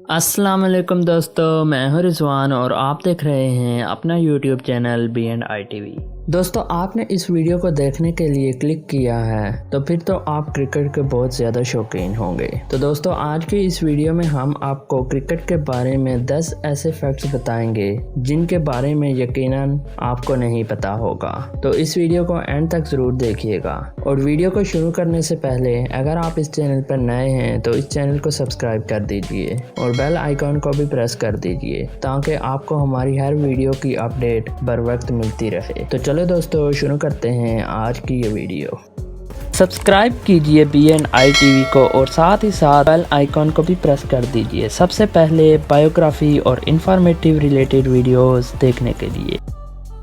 अस्सलाम वालेकुम दोस्तों, मैं हूं रिजवान और आप देख रहे हैं अपना यूट्यूब चैनल BNI TV। दोस्तों, आपने इस वीडियो को देखने के लिए क्लिक किया है तो फिर तो आप क्रिकेट के बहुत ज़्यादा शौकीन होंगे। तो दोस्तों, आज की इस वीडियो में हम आपको क्रिकेट के बारे में 10 ऐसे फैक्ट्स बताएंगे जिनके बारे में यकीनन आपको नहीं पता होगा। तो इस वीडियो को एंड तक ज़रूर देखिएगा। और वीडियो को शुरू करने से पहले अगर आप इस चैनल पर नए हैं तो इस चैनल को सब्सक्राइब कर दीजिए और बेल आइकॉन को भी प्रेस कर दीजिए ताकि आपको हमारी हर वीडियो की अपडेट बर वक्त मिलती रहे। तो चलो दोस्तों, शुरू करते हैं आज की ये वीडियो। सब्सक्राइब कीजिए BNI TV को और साथ ही साथ बेल आइकॉन को भी प्रेस कर दीजिए सबसे पहले बायोग्राफी और इंफॉर्मेटिव रिलेटेड वीडियोस देखने के लिए।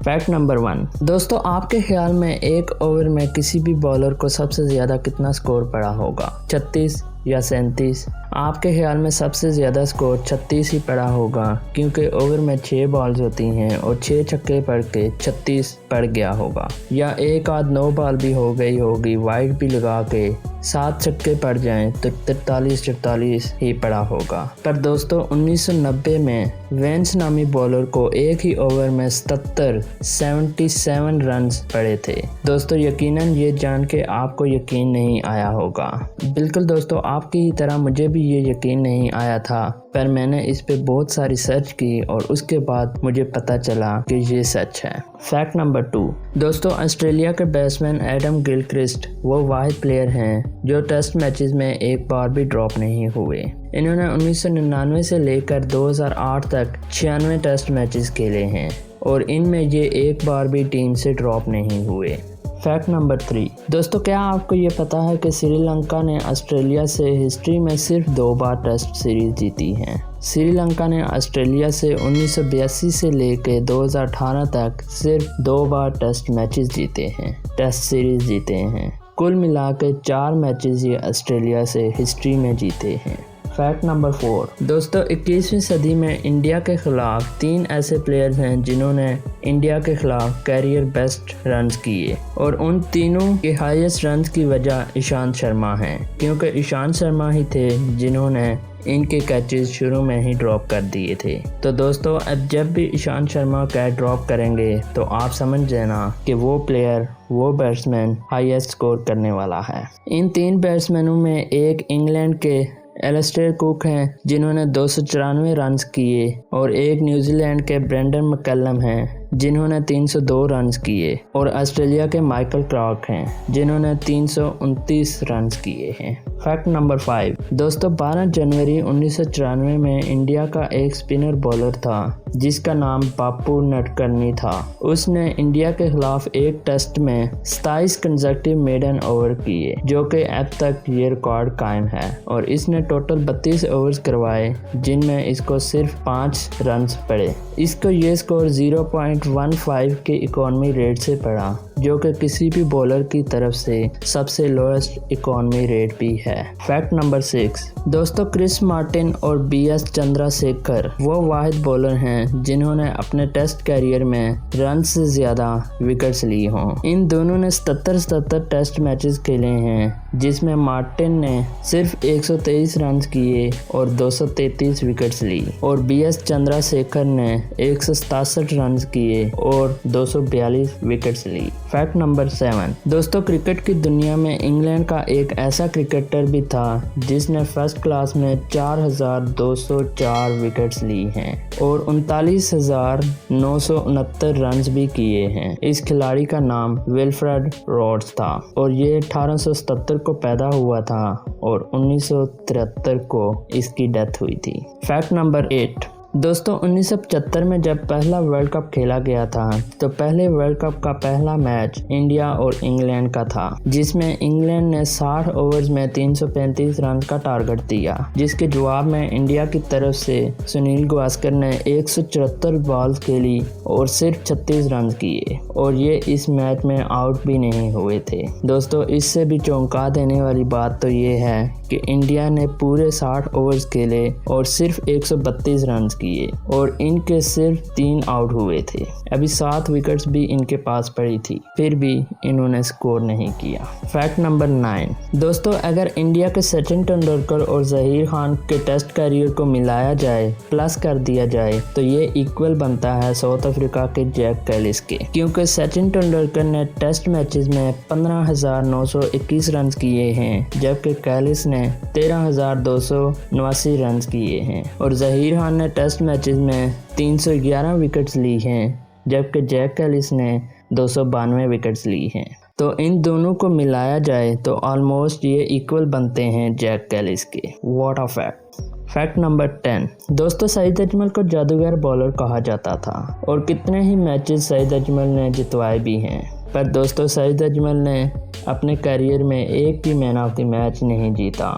Fact number 1। दोस्तों, आपके ख्याल में एक ओवर में किसी भी बॉलर को सबसे ज़्यादा कितना स्कोर पड़ा होगा? 36 या 37? आपके ख्याल में सबसे ज़्यादा स्कोर 36 ही पड़ा होगा क्योंकि ओवर में 6 बॉल्स होती हैं और 6 छक्के पड़ के 36 पड़ गया होगा। या एक आध 9 बॉल भी हो गई होगी, वाइड भी लगा के 7 छक्के पड़ जाएं तो 43-44 ही पड़ा होगा। पर दोस्तों, 1990 में वेंस नामी बॉलर को एक ही ओवर में 77 रन पड़े थे। दोस्तों, यकीनन ये जान के आपको यकीन नहीं आया होगा। बिल्कुल दोस्तों, आपकी ही तरह मुझे भी ये यकीन नहीं आया था, पर मैंने इस पे बहुत सारी सर्च की और उसके बाद मुझे पता चला कि ये सच है। Fact number 2। दोस्तों, ऑस्ट्रेलिया के बैट्समैन एडम गिलक्रिस्ट वो वाहिद प्लेयर हैं जो टेस्ट मैचेस में एक बार भी ड्रॉप नहीं हुए। इन्होंने 1999 से लेकर 2008 तक 96 टेस्ट मैचेस खेले हैं और इनमें ये एक बार भी टीम से ड्रॉप नहीं हुए। Fact number 3। दोस्तों, क्या आपको ये पता है कि श्रीलंका ने ऑस्ट्रेलिया से हिस्ट्री में सिर्फ 2 बार टेस्ट सीरीज जीती हैं? श्रीलंका ने ऑस्ट्रेलिया से 1982 से लेकर 2018 तक सिर्फ 2 बार टेस्ट मैचेस जीते हैं, टेस्ट सीरीज जीते हैं। कुल मिला के 4 मैचेस ये ऑस्ट्रेलिया से हिस्ट्री में जीते हैं। Fact number 4। दोस्तों, 21वीं सदी में इंडिया के खिलाफ 3 ऐसे प्लेयर्स हैं जिन्होंने इंडिया के खिलाफ कैरियर बेस्ट रन्स किए और उन तीनों के हाईएस्ट रन्स की वजह ईशांत शर्मा हैं, क्योंकि ईशांत शर्मा ही थे जिन्होंने इनके कैचेस शुरू में ही ड्रॉप कर दिए थे। तो दोस्तों, अब जब भी ईशांत शर्मा कैच ड्रॉप करेंगे तो आप समझ जाना कि वो प्लेयर, वो बैट्समैन हाईएस्ट स्कोर करने वाला है। इन 3 बैट्समैनों में एक इंग्लैंड के एलिस्टेयर कुक हैं जिन्होंने 294 रन्स किए और एक न्यूजीलैंड के ब्रेंडन मैकलम हैं जिन्होंने 302 रन्स किए और ऑस्ट्रेलिया के माइकल क्लार्क हैं जिन्होंने 329 रन्स किए हैं। Fact number 5। दोस्तों, 12 जनवरी 1994 में इंडिया का एक स्पिनर बॉलर था जिसका नाम बापू नटकर्णी था। उसने इंडिया के खिलाफ एक टेस्ट में 27 कंसेक्यूटिव मेडन ओवर किए, जो कि अब तक ये रिकॉर्ड कायम है और इसने टोटल 32 ओवर्स करवाए जिनमें इसको सिर्फ 5 रन्स पड़े। इसको ये स्कोर 0.15 के इकोनॉमी रेट से पड़ा, जो कि किसी भी बॉलर की तरफ से सबसे लोएस्ट इकोनॉमी रेट भी है। Fact number 6। दोस्तों, क्रिस मार्टिन और BS चंद्रशेखर वो वाहिद बॉलर हैं जिन्होंने अपने टेस्ट कैरियर में रन से ज़्यादा विकेट्स ली हों। इन दोनों ने 77 टेस्ट मैचेस खेले हैं जिसमें मार्टिन ने सिर्फ 123 रन किए और 233 विकेट्स ली और BS चंद्रशेखर ने 167 रन किए और 242 विकेट्स ली। Fact number 7। दोस्तों, क्रिकेट की दुनिया में इंग्लैंड का एक ऐसा क्रिकेटर भी था जिसने फर्स्ट क्लास में 4204 विकेट्स ली हैं और 39,969 रन भी किए हैं। इस खिलाड़ी का नाम विल्फ्रेड रॉड्स था और ये 1877 को पैदा हुआ था और 1973 को इसकी डेथ हुई थी। Fact number 8। दोस्तों, 1975 में जब पहला वर्ल्ड कप खेला गया था तो पहले वर्ल्ड कप का पहला मैच इंडिया और इंग्लैंड का था, जिसमें इंग्लैंड ने 60 ओवर्स में 335 रन का टारगेट दिया, जिसके जवाब में इंडिया की तरफ से सुनील गावस्कर ने 174 बॉल्स खेली और सिर्फ 36 रन किए और ये इस मैच में आउट भी नहीं हुए थे। दोस्तों, इससे भी चौंका देने वाली बात तो ये है कि इंडिया ने पूरे 60 ओवर्स खेले और सिर्फ 132 रन किए और इनके सिर्फ 3 आउट हुए थे। अभी 7 विकेट्स भी इनके पास पड़ी थी, फिर भी इन्होंने स्कोर नहीं किया। फैक्ट नंबर 9 दोस्तों, अगर इंडिया के सचिन तेंदुलकर और जहीर खान के टेस्ट करियर को मिलाया जाए, प्लस कर दिया जाए, तो ये इक्वल बनता है साउथ अफ्रीका के जैक कैलिस के, क्योंकि सचिन तेंदुलकर ने टेस्ट मैचेस में 15,921 रन किए हैं, जबकि कैलिस ने 13,289 रन किए हैं और जहीर खान ने टेस्ट मैचेस में 311 विकेट्स ली हैं, जबकि जैक कैलिस ने 292 विकेट्स ली हैं। तो इन दोनों को मिलाया जाए तो ऑलमोस्ट ये इक्वल बनते हैं जैक कैलिस के। What a fact. Fact number 10 दोस्तों, सईद अजमल को जादूगर बॉलर कहा जाता था और कितने ही मैचेस सईद अजमल ने जितवाए भी हैं, पर दोस्तों सईद अजमल ने अपने करियर में एक भी मैन ऑफ द मैच नहीं जीता।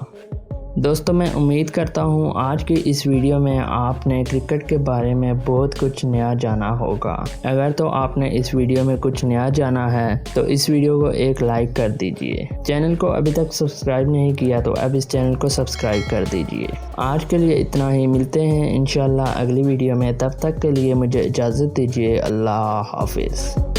दोस्तों, मैं उम्मीद करता हूँ आज की इस वीडियो में आपने क्रिकेट के बारे में बहुत कुछ नया जाना होगा। अगर तो आपने इस वीडियो में कुछ नया जाना है तो इस वीडियो को एक लाइक कर दीजिए। चैनल को अभी तक सब्सक्राइब नहीं किया तो अब इस चैनल को सब्सक्राइब कर दीजिए। आज के लिए इतना ही, मिलते हैं इंशाल्लाह अगली वीडियो में। तब तक के लिए मुझे इजाज़त दीजिए। अल्लाह हाफिज़।